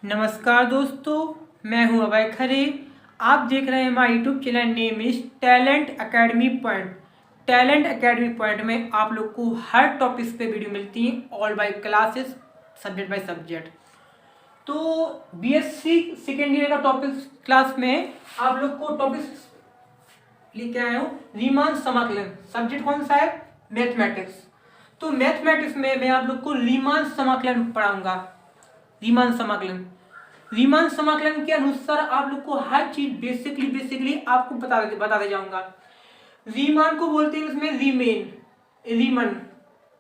नमस्कार दोस्तों, मैं हूं अभय खरे। आप देख रहे हैं हमारा YouTube channel name is talent academy point. Talent academy point में आप लोग को हर टॉपिक्स पे वीडियो मिलती हैं, all by classes, subject by subject. तो बीएससी सेकेंड ईयर का टॉपिक्स क्लास में आप लोग को टॉपिक्स लेके आया हूँ। रीमान समाकलन सब्जेक्ट कौन सा है? मैथमेटिक्स। तो मैथमेटिक्स में मैं आप लोग को रीमान समाकलन पढ़ाऊंगा। रीमान समाकलन के अनुसार आप लोग को हर चीज बेसिकली आपको बताते जाऊंगा। रीमान को बोलते हैं इसमें रीमन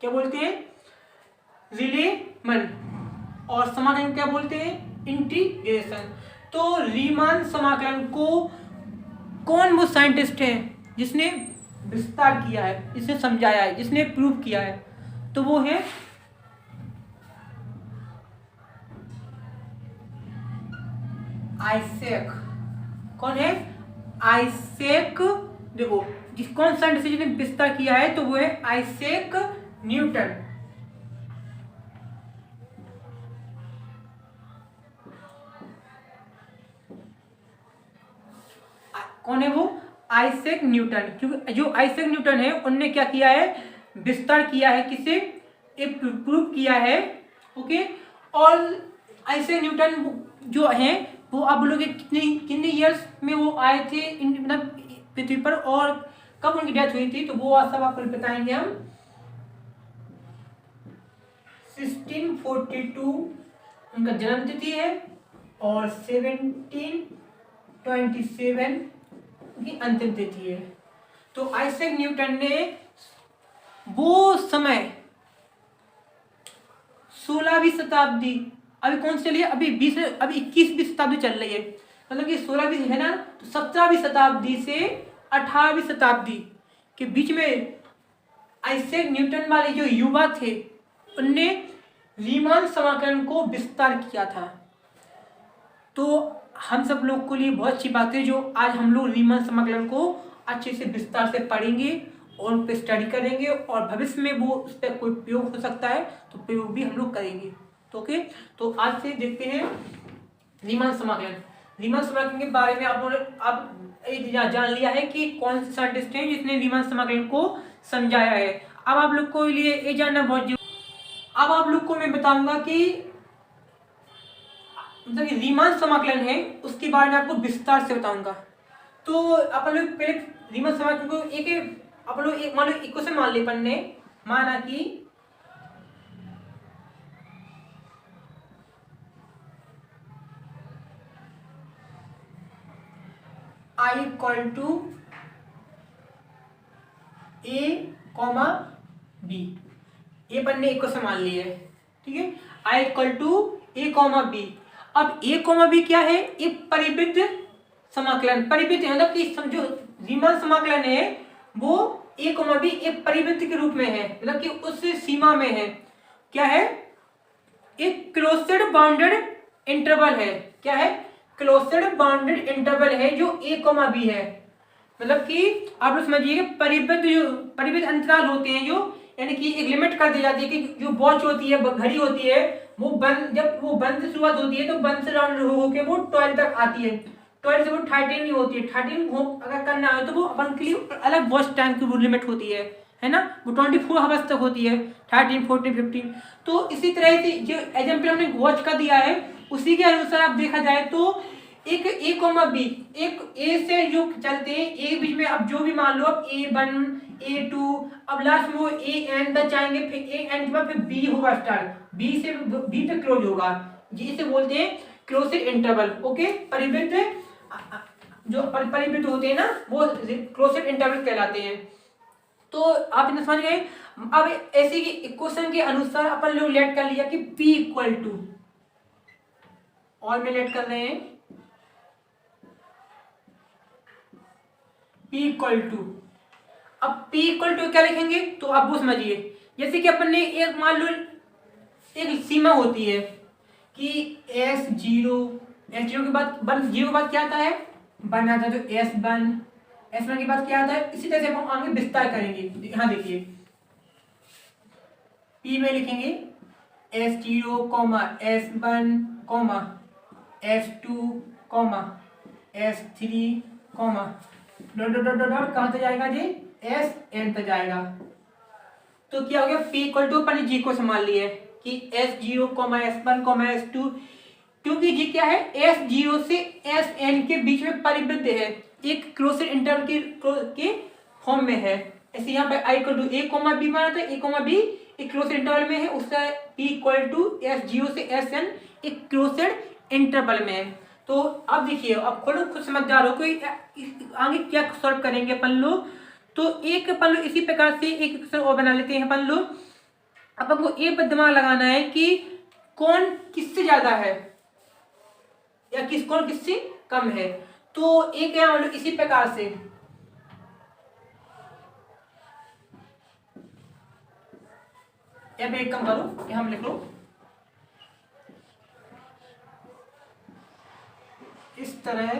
क्या बोलते हैं? रिलेमन। और समाकलन क्या बोलते हैं? इंटीग्रेशन। तो रीमान समाकलन को कौन वो साइंटिस्ट है जिसने विस्तार किया है, जिसने समझाया है, जिसने प्रूव किया है? तो वो है आइजैक। कौन है? आइजैक। देखो कौन सा जिसने विस्तार किया है तो वो है आइजैक न्यूटन। कौन है वो? Isaac Newton. क्योंकि जो आइजैक न्यूटन है उनने क्या किया है? विस्तार किया है। किसे? एक प्रूव किया है। ओके। और आइजैक न्यूटन जो है वो आप लोग कितने ईयर्स में वो आए थे मतलब पृथ्वी पर, और कब उनकी डेथ हुई थी, तो वो सब आपको बताएंगे हम। 1642 उनका जन्म तिथि है और 1727 उनकी अंतिम तिथि है। तो आइजैक न्यूटन ने वो समय 16वीं शताब्दी, अभी कौन सी चली है? अभी 21वीं शताब्दी चल रही है। मतलब कि 16वीं है ना, तो 17वीं शताब्दी से 18वीं शताब्दी के बीच में आइजैक न्यूटन वाले जो युवा थे उनने रीमान समाकलन को विस्तार किया था। तो हम सब लोग के लिए बहुत अच्छी बात है जो आज हम लोग रीमान समाकलन को अच्छे से विस्तार से पढ़ेंगे और उन पर स्टडी करेंगे, और भविष्य में वो उस पर कोई प्रयोग हो सकता है तो प्रयोग भी हम लोग करेंगे। तो ओके, तो आज से देखते हैं रीमान समाकलन। रीमान समाकलन के बारे में आप लोगों ने जान लिया है कि कौन से साइंटिस्ट हैं जिसने रीमान समाकलन को समझाया है। अब आप लोग को लिए ये जानना बहुत जरूरी। अब आप लोग को मैं बताऊंगा कि मतलब रीमान समाकलन है उसके बारे में आपको विस्तार से बताऊंगा। तो अपन लोग पहले रीमान समाकलन को अपन लोग एक मान लो एक क्वेश्चन मान ले, पन्ने माना कि I equal to A, B। ये पन्ने एक क्वेश्चन मान लिए, ठीक है। I equal to A, B। अब A, B क्या है? एक परिवृत्त समाकलन। परिवृत्त मतलब कि समझो रीमान समाकलन है वो A, B एक परिवृत्त के रूप में है, मतलब कि उस सीमा में है। क्या है? एक क्लोज्ड बाउंडेड इंटरवल है। क्या है? क्लोज्ड बाउंडेड इंटरवल है जो A, B है। मतलब कि आप लोग समझिए परिवृत्त अंतराल होते हैं जो, यानी कि एक लिमिट कर दी जाती है कि जो वॉच होती है, घड़ी होती है, वो बंद, जब वो बंद से शुरुआत होती है तो बंद से राउंड होके वो 12 तक आती है। 12 से वो 13 नहीं होती है। 13 अगर करना है तो वो अपन के लिए अलग वॉच टाइम की वो लिमिट होती है ना, वो 24 आवर्स तक होती है। 13, 14, 15। तो इसी तरह से जो एग्जाम्पल हमने वॉच का दिया है उसी के अनुसार आप देखा जाए तो एक A, B, एक A से जो चलते हैं A बीच में, अब जो भी मान लो अब A1, A2, अब लास्ट में वो AN तक जाएंगे, फिर AN के बाद फिर B होगा स्टार्ट, B से B तक क्लोज होगा। जिसे बोलते हैं क्लोज्ड इंटरवल। ओके, परिवृत्त जो परिवृत्त होते हैं ना वो क्लोज्ड इंटरवल कहलाते हैं। तो आप इतना समझ गए। अब ऐसे क्वेश्चन के अनुसार अपन लोग लेट कर लिया कि P इक्वल टू, और में लेट कर रहे हैं P इक्वल टू। अब P इक्वल टू क्या लिखेंगे तो आप वो समझिए, जैसे कि अपन ने एक मान लो एक सीमा होती है कि S0 के बाद 0 के बाद क्या आता है? 1 आता है, तो S1 के बाद क्या आता है? इसी तरह से हम आगे विस्तार करेंगे। यहाँ देखिए P में लिखेंगे S0, S1, S2 comma S3 comma dot dot dot dot कहाँ तक जाएगा जी, Sn तक जाएगा। तो क्या हो गया, P इक्वल टू अपन जी को संभाल लिए कि S0 comma S1 comma S2, क्योंकि जी क्या है, S0 से Sn के बीच में परिबद्ध है, एक क्लोज्ड इंटरवल के फॉर्म में है। ऐसे यहाँ पे I equal to A comma B माना था, A कॉमा B एक क्लोज्ड इंटरवल में है, उसका P इक्वल टू S0 से Sn एक क्लोज्ड इंटरवल में है। तो अब देखिए, अब खुद समझदार हो कोई आगे क्या सॉल्व करेंगे अपन लोग। तो एक अपन लोग इसी प्रकार से एक क्वेश्चन और बना लेते हैं अपन लोग। अपन को ये दिमाग लगाना है कि कौन किससे ज्यादा है या कौन किससे कम है। तो एक हम लोग इसी प्रकार से या मैं एक काम करो, यहां लिख लो इस तरह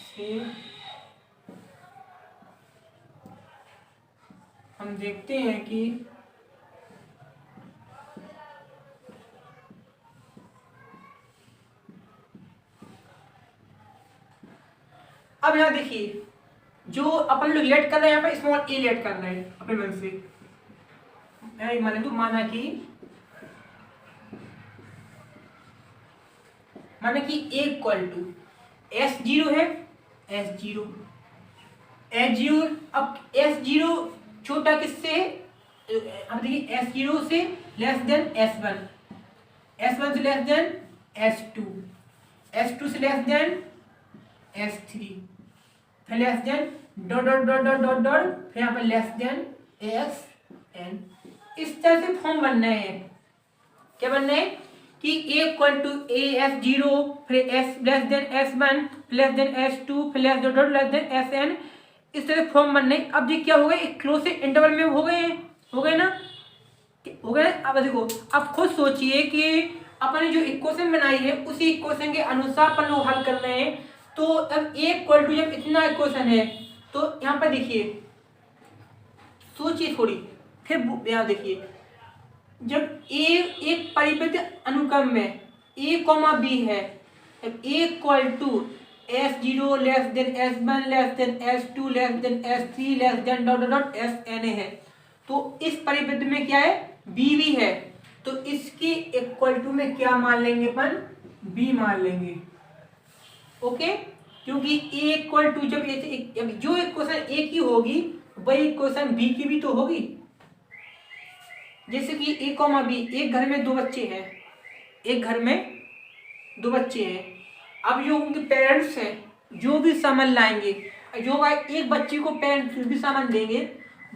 से हम देखते हैं कि अब यहां देखिए, जो अपन लोग लेट कर रहे हैं, यहाँ पे स्मॉल ए लेट कर रहे हैं अपने मन से। मैं मान लू माना कि ए इक्वल टू S0 है, S0 अब S0 छोटा किससे है, अब देखिए S0 से लेस देन S1, S1 से लेस देन S2, S2 से लेस देन S3, फिर less than dot dot dot dot dot dot, फिर यहाँ पर लेस देन Sn। इस तरह से फॉर्म बनना है। क्या बनना है कि A इक्वल टू S0, फिर S less than S1, less than S2, फिर less dot dot less than Sn। इस तरह फॉर्म बनने। अब ये क्या हो गया, एक क्लोज इंटरवल में हो गए ना, हो गए। अब देखो, अब खुद सोचिए कि अपन ने जो इक्वेशन बनाई है उसी इक्वेशन के अनुसार अपन लोग हल कर रहे हैं। तो अब A इक्वल टू जब इतना इक्वेशन है तो यहाँ पर देखिए, सोचिए थोड़ी, फिर यहाँ देखिए, जब A एक परिबद्ध अनुक्रम में A कॉमा B है, जब A equal to S0 less than S1 less than S2 less than S3 less than dot dot Sn है, तो इस परिबद्ध में क्या है, B भी है। तो इसकी इक्वल टू में क्या मान लेंगे अपन, B मान लेंगे। ओके, क्योंकि A इक्वल टू जब जो इक्वेशन A की होगी वही इक्वेशन B की भी तो होगी। जैसे कि A कॉमा B, एक घर में दो बच्चे हैं, एक घर में दो बच्चे हैं। अब जो उनके पेरेंट्स हैं जो भी सामान लाएंगे, जो एक बच्चे को पेरेंट्स भी सामान देंगे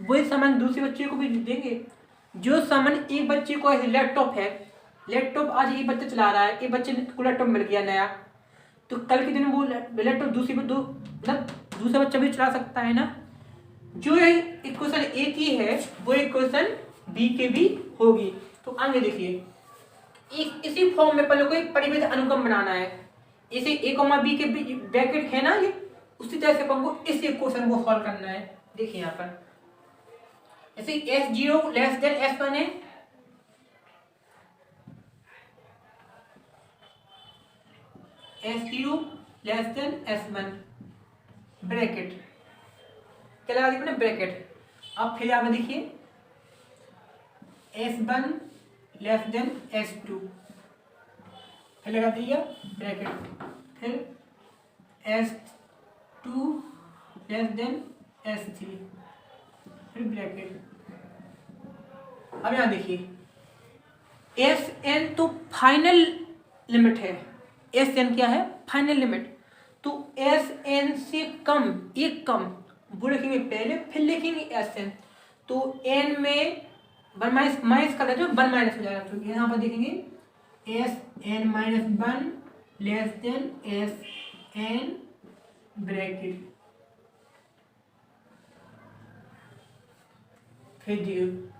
वही सामान दूसरे बच्चे को भी देंगे। जो सामान एक बच्चे को लैपटॉप है, लैपटॉप आज एक बच्चा चला रहा है, एक बच्चे को लैपटॉप मिल गया नया, तो कल के दिन वो लैपटॉप दूसरा बच्चा भी चला सकता है ना। जो इक्वेशन ए की है वो इक्वेशन बी के भी होगी। तो आगे देखिए, इसी फॉर्म में पहले को एक परिबद्ध अनुक्रम बनाना है। इसे ए कॉमा बी के ब्रैकेट है ना ये, उसी तरह से अपन को इस इक्वेशन को सॉल्व करना है। देखिए यहाँ पर जैसे S0 लेस देन S1 है, S0 less than S1 bracket क्या लगा देखिए ना, ब्रैकेट। अब फिर यहाँ पे देखिए S1 लेस देन S2 फिर लगा दिया ब्रैकेट, फिर S2 लेस देन S3 फिर ब्रैकेट। अब यहाँ देखिए Sn तो फाइनल लिमिट है, Sn क्या है, फाइनल लिमिट। तो Sn से कम, एक कम वो लिखेंगे पहले, फिर लिखेंगे Sn। तो n में वन माइनस कर देते हो, वन माइनस हो जाएगा। तो यहाँ पर देखेंगे Sn-1 less than Sn bracket, फिर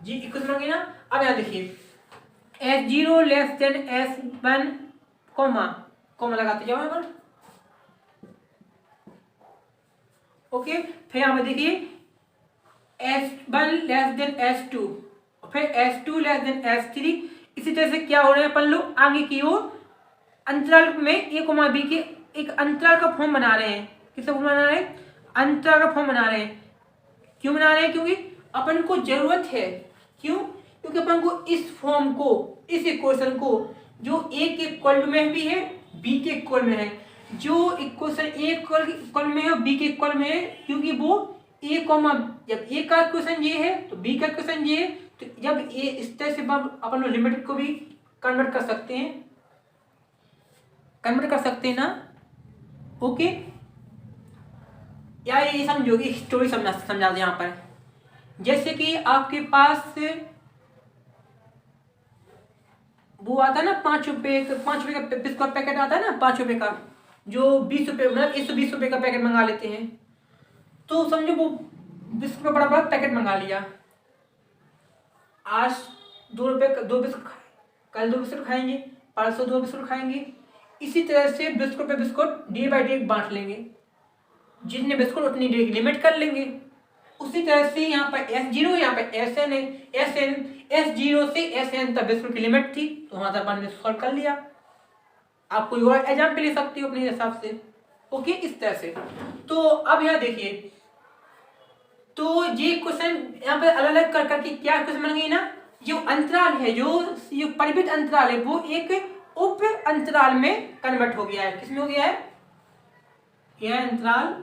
जी इक्वल हो गया ना। अब यहाँ देखिए S0 less than S1 comma लगाते जाओ यहाँ पर। ओके, फिर यहाँ पर देखिए S1 लेस देन S2, फिर S2 लेस देन S3। इसी तरह से क्या हो रहा है अपन लोग आगे की ओर अंतराल में ए कोमा बी के एक अंतराल का फॉर्म बना रहे हैं। किसका फॉर्म बना रहे हैं? अंतराल का फॉर्म बना रहे हैं। क्यों बना रहे हैं? क्योंकि अपन को जरूरत है। क्यों? क्योंकि अपन को इस फॉर्म को, इस इक्वेशन को जो ए के इक्वल में भी है, बी के इक्वल में है, जो इक्वेशन ए इक्वल में है और बी के इक्वल में है, क्योंकि वो ए कॉमा, जब ए का इक्वेशन ये है तो बी का इक्वेशन ये है, तो जब ए इस तरह से अपन लिमिट को भी कन्वर्ट कर सकते हैं, कन्वर्ट कर सकते हैं ना। ओके, या ये समझोगे, स्टोरी समझा दे यहाँ पर। जैसे कि आपके पास वो आता है ना 5 रुपए का बिस्कुट का पैकेट आता है ना, 5 रुपए का, जो 20 रुपए मतलब 120 रुपए का पैकेट मंगा लेते हैं। तो समझो वो बिस्कुट का बड़ा बड़ा पैकेट मंगा लिया, आज 2 रुपए का 2 बिस्कुट खाए, कल 2 बिस्कुट खाएंगे, परसों 2 बिस्कुट खाएंगे। इसी तरह से बिस्कुट पे बिस्कुट डे बाई डे बांट लेंगे, जितने बिस्कुट उतनी डे की लिमिट कर लेंगे। उसी तरह से यहाँ पर S0, यहाँ पर SN है, S0 से SN तक बिस्कुट की लिमिट थी, तो वहां तक अपन ने सॉल्व कर लिया। आप कोई और एग्जाम्पल ले सकते हो अपने हिसाब से। ओके, इस तरह से। तो अब यहाँ देखिए, तो ये क्वेश्चन यहाँ पे अलग अलग कर करके क्या क्वेश्चन बन गई ना, जो अंतराल है, जो परिमित अंतराल है, वो एक उप अंतराल में कन्वर्ट हो गया है। किसमें हो गया है? यह अंतराल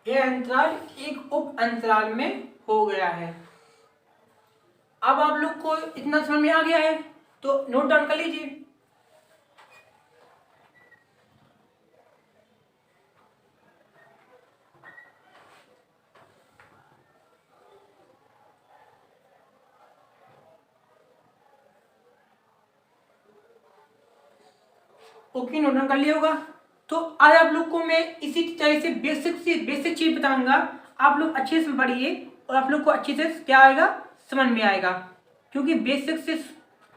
यह अंतराल एक उप अंतराल में हो गया है। अब आप लोग को इतना समझ में आ गया है तो नोट डाउन कर लीजिए। ओके, नोट डाउन कर लिया होगा। तो आज आप लोग को मैं इसी तरह से बेसिक चीज बताऊंगा, आप लोग अच्छे से पढ़िए और आप लोग को अच्छे से क्या आएगा, समझ में आएगा, क्योंकि बेसिक से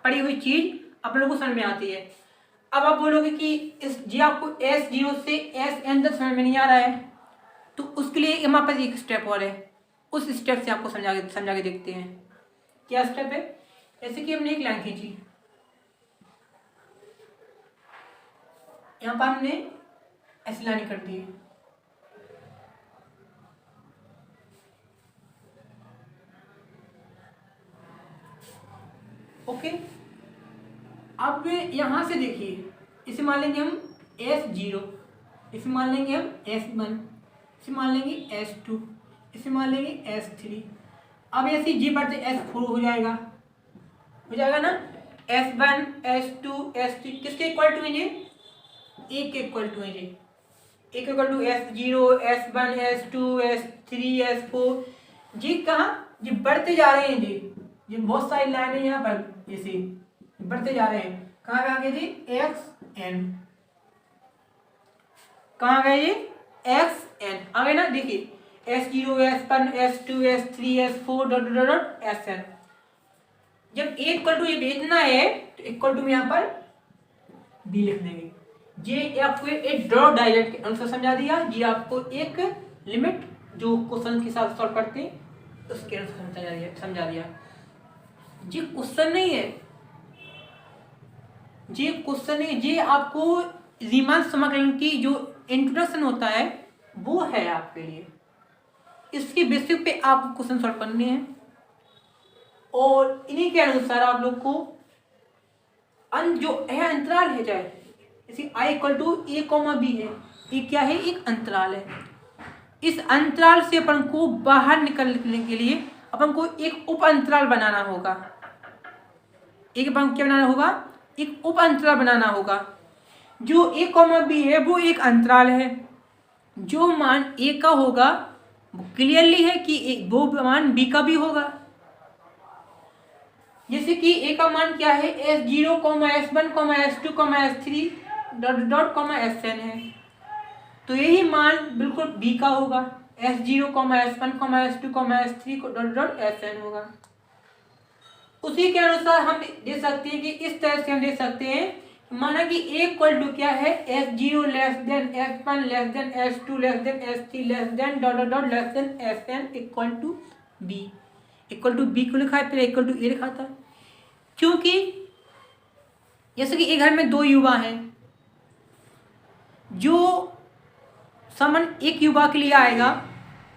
पढ़ी हुई चीज आप लोगों को समझ में आती है। अब आप बोलोगे कि इस जी आपको S0 से SN तक समझ में नहीं आ रहा है, तो उसके लिए हमारे पास एक स्टेप और है, उस स्टेप से आपको समझा के देखते हैं। क्या स्टेप है? जैसे कि हमने एक लाइन खींची, यहाँ पर हमने ऐसी लाइन कर दी है, ओके। अब यहां से देखिए, इसे मान लेंगे हम S0, इसे मान लेंगे हम S1, इसे मान लेंगे S2, इसे मान लेंगे S3। अब ऐसे जी बढ़ते S4 हो जाएगा ना। S1 S2 S3 किसके इक्वल टू है ये? एक के इक्वल टू है ये, एक equal to S0 S1 S2 S3 S4। जी कहाँ? जी बढ़ते जा रहे हैं जी, ये बहुत सारी लाइन है यहाँ पर, ऐसे बढ़ते जा रहे हैं। कहाँ आ गए जी? XN, कहाँ गए ये? XN आ गए ना। देखिए S0 S1 S2 S3 S4 dot dot dot SN। जब ए इक्वल टू ये इतना है तो इक्वल टू में यहाँ पर B लिख देंगे। ये आपको एक ड्रॉ डायरेक्ट के अनुसार समझा दिया, ये आपको एक लिमिट जो क्वेश्चन के साथ सॉल्व करते हैं उसके अनुसार समझा दिया। ये क्वेश्चन नहीं है, ये क्वेश्चन नहीं, ये आपको रीमान समग्र की जो इंट्रोडक्शन होता है वो है आपके लिए। इसके बेसिक पे आपको क्वेश्चन सॉल्व करने हैं और इन्हीं के अनुसार आप लोग को जो है अंतराल है, चाहे जैसे I equal to A, B है, ये क्या है? एक अंतराल है। इस अंतराल से अपन को बाहर निकलने के लिए अपन को एक उप अंतराल बनाना होगा। एक अपन क्या बनाना होगा? एक उप अंतराल बनाना होगा। जो A, B है वो एक अंतराल है, जो मान A का होगा वो क्लियरली है कि वो मान B का भी होगा। जैसे कि ए का मान क्या है, S0, S1, S2, S3 dot dot Sn है, तो यही मान बिल्कुल बी का होगा, S0, S1, S2, S3 dot dot Sn होगा। उसी के अनुसार हम दे सकते हैं कि इस तरह से हम दे सकते हैं, माना कि ए इक्वल टू क्या है, S0 less than S1 less than S2 less than S3 less than dot dot dot less than Sn equal to B. Equal to B को लिखा है, फिर इक्वल टू ए लिखा था, क्योंकि जैसे कि एक घर में दो युवा हैं, जो समन एक युवा के लिए आएगा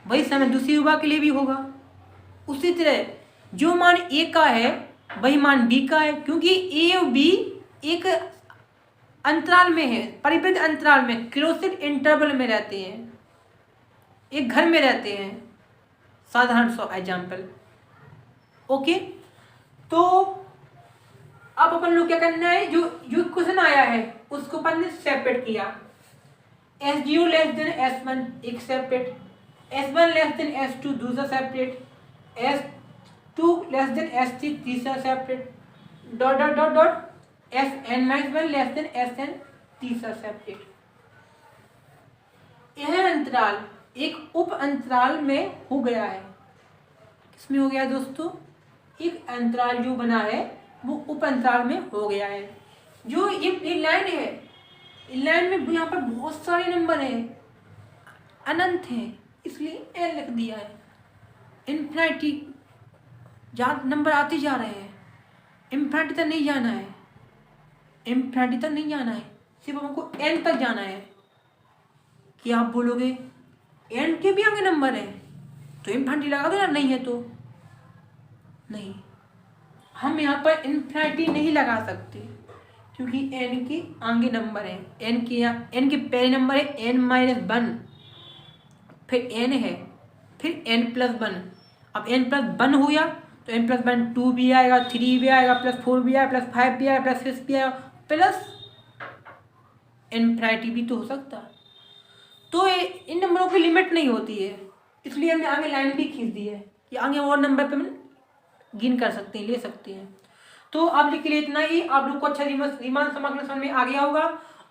वही समन दूसरी युवा के लिए भी होगा। उसी तरह जो मान ए का है वही मान बी का है, क्योंकि ए और बी एक अंतराल में है, परिबद्ध अंतराल में, क्लोज्ड इंटरवल में रहते हैं, एक घर में रहते हैं, साधारण सा एग्जाम्पल। ओके, तो अब अपन लोग क्या करना है, जो जो क्वेश्चन आया है उसको अपन ने सेपरेट किया। S0 लेस देन S1 एक separate, S1 less than S2 दूसरा separate, S2 less than S3 तीसरा separate, dot dot dot dot Sn-1 less than Sn तीसरा सेपरेट। यह अंतराल एक उप अंतराल में हो गया है। किसमें हो गया है दोस्तों, एक अंतराल जो बना है वो उप अंतराल में हो गया है। जो ये लाइन है, लाइन में यहाँ पर बहुत सारे नंबर हैं, अनंत हैं, इसलिए n लिख दिया है। इन्फिनिटी जहाँ नंबर आते जा रहे हैं, इन्फिनिटी तक नहीं जाना है, इन्फिनिटी तक नहीं जाना है, सिर्फ हमको n तक जाना है। कि आप बोलोगे n के भी आगे नंबर है तो इन्फिनिटी लगा दो ना, नहीं है तो नहीं, हम यहाँ पर इन्फिनिटी नहीं लगा सकते, क्योंकि n के आगे नंबर है। n के पहले नंबर है n-1, फिर n है, फिर n+1। अब n+1 हो गया तो n+1 2 भी आएगा, 3 भी आएगा, +4 भी आएगा, +5 भी आएगा, +6 भी आएगा, प्लस इन्फिनिटी भी तो हो सकता। तो इन नंबरों की लिमिट नहीं होती है, इसलिए हमने आगे लाइन भी खींच दी है कि आगे और नंबर पे हम गिन कर सकते हैं, ले सकते हैं। तो आप के लिए इतना ही। आप लोग को अच्छा रीमान समाकलन समझ में आ गया होगा,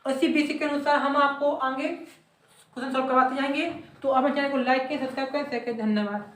और इसी बेसिक के अनुसार हम आपको आगे क्वेश्चन सॉल्व करवाते जाएंगे। तो आप चैनल को लाइक करें, सब्सक्राइब करें, शेयर करें। धन्यवाद।